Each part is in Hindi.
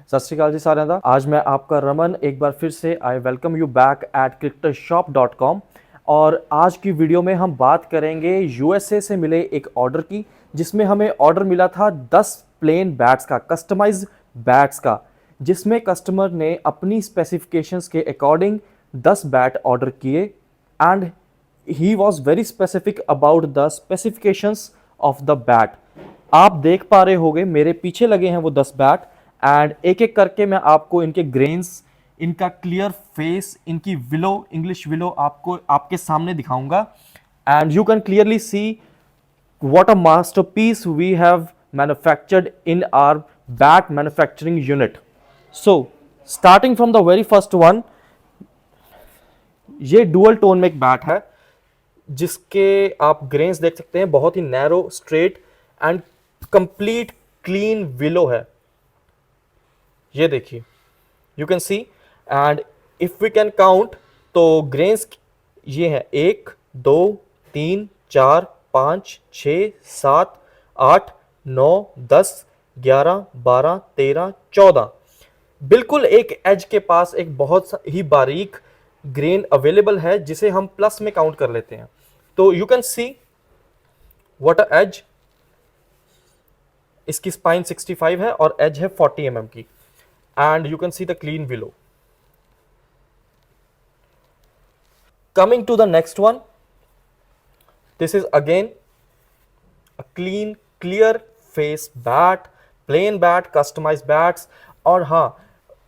सत श्री अकाल जी साਰਿਆਂ ਦਾ। आज मैं आपका रमन एक बार फिर से I welcome you back at cricketshop.com। और आज की वीडियो में हम बात करेंगे यूएसए से मिले एक ऑर्डर की, जिसमें हमें ऑर्डर मिला था 10 प्लेन बैट्स का, कस्टमाइज्ड बैट्स का, जिसमें कस्टमर ने अपनी स्पेसिफिकेशंस के अकॉर्डिंग 10 बैट ऑर्डर किए and he was very specific about the specifications of the bat. आप देख पा रहे होंगे मेरे पीछे लगे हैं वो 10 बैट एंड एक एक करके मैं आपको इनके ग्रेन्स, इनका क्लियर फेस, इनकी विलो, इंग्लिश विलो आपको आपके सामने दिखाऊंगा and you can clearly C what a masterpiece we have manufactured in our bat manufacturing unit. So starting from the very first one, ये डुअल टोन में एक बैट है जिसके आप ग्रेन्स देख सकते हैं, बहुत ही narrow, straight and complete clean willow है। ये देखिए, you can see and if we can count तो ग्रेन्स ये है 1 2 3 4 5 6 7 8 9 10 11 12 13 14। बिल्कुल एक एज के पास एक बहुत ही बारीक ग्रेन अवेलेबल है जिसे हम प्लस में काउंट कर लेते हैं। तो you can see what a edge. इसकी स्पाइन 65 है और एज है 40 mm की and you can see the clean willow. Coming to the next one, this is again a clean clear face bat, plain bat, customized bats। और हाँ,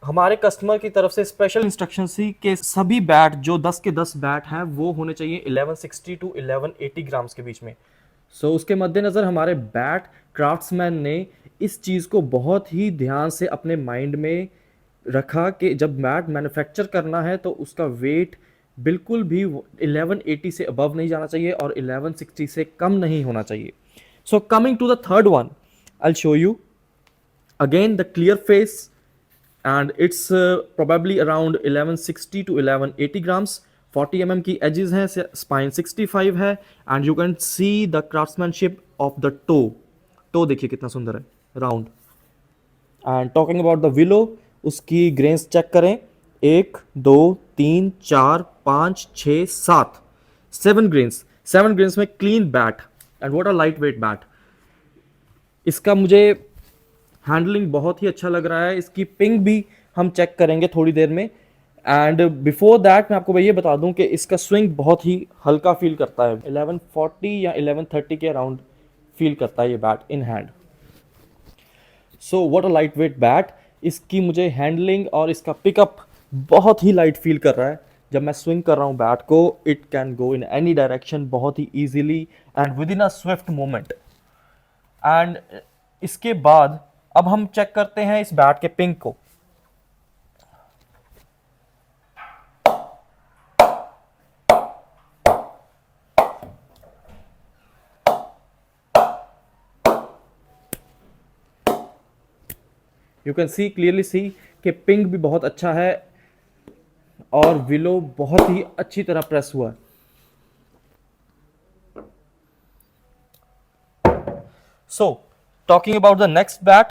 हमारे कस्टमर की तरफ से स्पेशल इंस्ट्रक्शन थी कि सभी बैट जो 10 के 10 बैट हैं वो होने चाहिए 1160 टू 1180 ग्राम्स के बीच में। सो उसके मद्देनज़र हमारे बैट क्राफ्ट्समैन ने इस चीज़ को बहुत ही ध्यान से अपने माइंड में रखा कि जब बैट मैन्युफैक्चर करना है तो उसका वेट बिल्कुल भी 1180 से अबव नहीं जाना चाहिए और 1160 से कम नहीं होना चाहिए। So coming to the third one, I'll show you again the clear face and it's probably around 1160 to 1180 grams, 40 mm की edges हैं, spine 65 है and you can see the craftsmanship of the toe देखिए कितना सुंदर है, round। and talking about the willow, उसकी grains check करें, 1 2 3 4 5 6 7 7 grains में clean bat and what a light weight bat. इसका मुझे हैंडलिंग बहुत ही अच्छा लग रहा है। इसकी पिंग भी हम चेक करेंगे थोड़ी देर में एंड बिफोर दैट मैं आपको ये बता दूं कि इसका स्विंग बहुत ही हल्का फील करता है, 1140 या 1130 के अराउंड फील करता है ये bat in hand. So what a light weight bat. इसकी मुझे हैंडलिंग और इसका पिकअप बहुत ही लाइट फील कर रहा है। जब मैं स्विंग कर रहा हूँ बैट को, it can go in any direction बहुत ही easily and within a swift moment. And इसके बाद अब हम चेक करते हैं इस बैट के पिंग को। You can see clearly see कि पिंग भी बहुत अच्छा है और विलो बहुत ही अच्छी तरह प्रेस हुआ है। So talking about the next bat,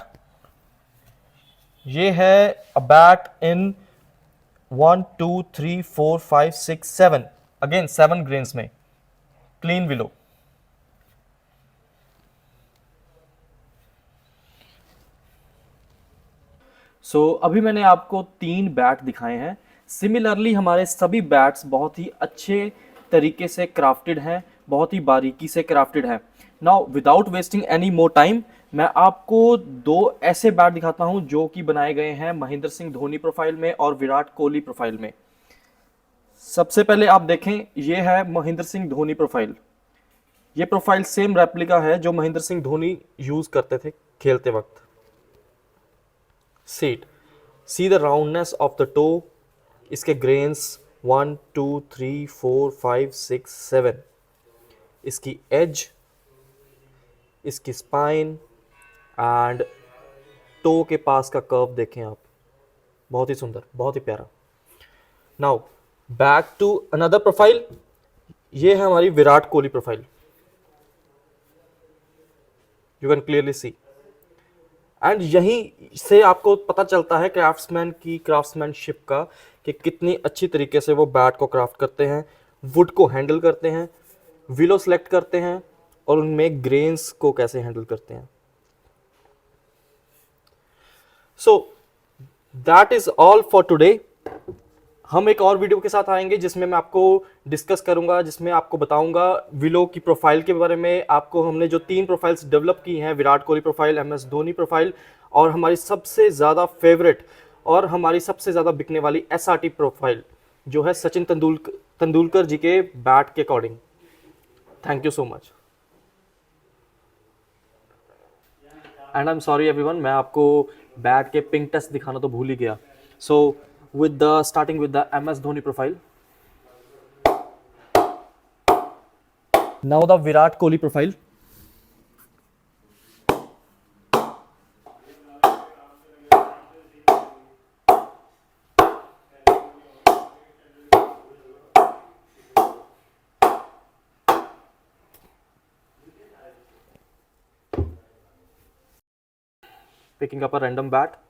ये है a bat in 1 2 3 4 5 6 7, again 7 grains में क्लीन विलो। सो अभी मैंने आपको 3 बैट दिखाए हैं। सिमिलरली हमारे सभी बैट्स बहुत ही अच्छे तरीके से क्राफ्टेड हैं, बहुत ही बारीकी से क्राफ्टेड है। Now without wasting any more time, मैं आपको 2 ऐसे बैट दिखाता हूं जो कि बनाए गए हैं महेंद्र सिंह धोनी प्रोफाइल में और विराट कोहली प्रोफाइल में। सबसे पहले आप देखें, ये है महेंद्र सिंह धोनी प्रोफाइल। ये प्रोफाइल सेम रेप्लिका है जो महेंद्र सिंह धोनी यूज करते थे खेलते वक्त। See the roundness of the toe, इसके ग्रेन्स 1 2 3 4 5 6 7, इसकी एज, इसकी स्पाइन एंड टो के पास का कर्व देखें आप, बहुत ही सुंदर, बहुत ही प्यारा। Now back to another profile, ये है हमारी Virat Kohli profile. You can clearly see and यहीं से आपको पता चलता है क्राफ्ट्समैन की क्राफ्ट्समैनशिप का, कि कितनी अच्छी तरीके से वो बैट को क्राफ्ट करते हैं, वुड को हैंडल करते हैं, विलो सेलेक्ट करते हैं, और उनमें ग्रेन्स को कैसे हैंडल करते हैं. So that is all for today. हम एक और वीडियो के साथ आएंगे जिसमें मैं आपको डिस्कस करूंगा, जिसमें आपको बताऊंगा विलो की प्रोफाइल के बारे में. आपको हमने जो 3 प्रोफाइल्स डेवलप की हैं, Virat Kohli profile, M S Dhoni profile, और हमारी सबसे ज़्यादा फेवरेट और हमारी सबसे ज़्यादा बिकने वाली एस आर टी प्रोफाइल, जो है सचिन तेंदुलकर जी के बैट के according. Thank you so much. And I am sorry everyone, मैं आपको बैट के पिंक टेस्ट दिखाना तो भूल ही गया. सो with the starting with the MS Dhoni profile. Now the Virat Kohli profile. Picking up a random bat.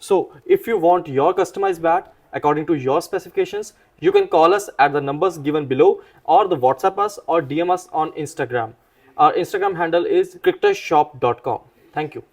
So if you want your customized bat according to your specifications, you can call us at the numbers given below, or the WhatsApp us or DM us on Instagram. Our Instagram handle is cricketershop.com. Thank you.